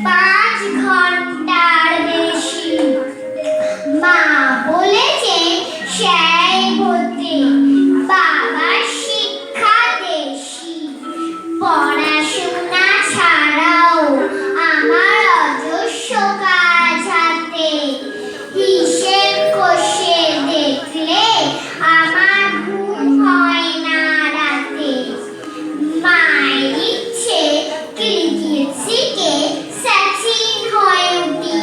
5 ঘন্টার বেশি। মা বলেছেন সেই হতে বাবা শিক্ষা দেশি। পড়াশোনা ছাড়াও আমার অজস্র কাজ হাতে। হিসেব কষে দেখলে আমার ঘুম হয় না রাতে। মায়ের ইচ্ছে ক্রিকেট শিখে সচিন হয়ে উঠি।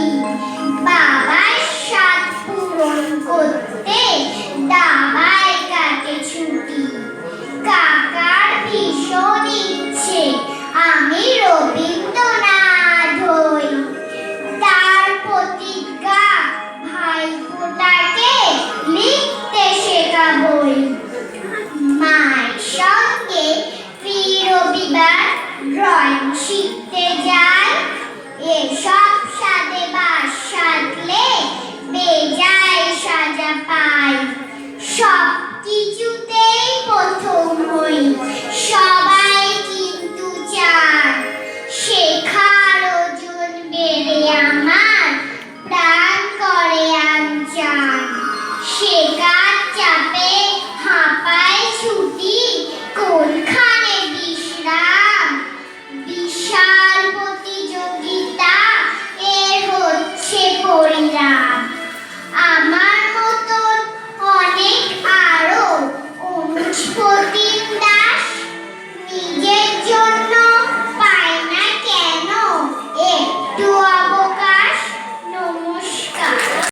বাবার স্বাদ পূরণ করতে দাবায় কাটে ছুটি। কাকার ভীষণ ইচ্ছে আমি রবীন্দ্রনাথ হই। তার প্রতিজ্ঞা ভাইফোঁটাকে লিখতে শেখাবই। মায়ের সঙ্গে ফি রবিবার ড্রয়িং শিখতে যাই। এসব সাথে বাস সাধলে বেজায় সাজা পাই। সব কিছুতেই প্রথম হই, সবাই কিন্তু চায় শেখার ওজন বেড়ে আমার প্রাণ করে আনচান। শেখা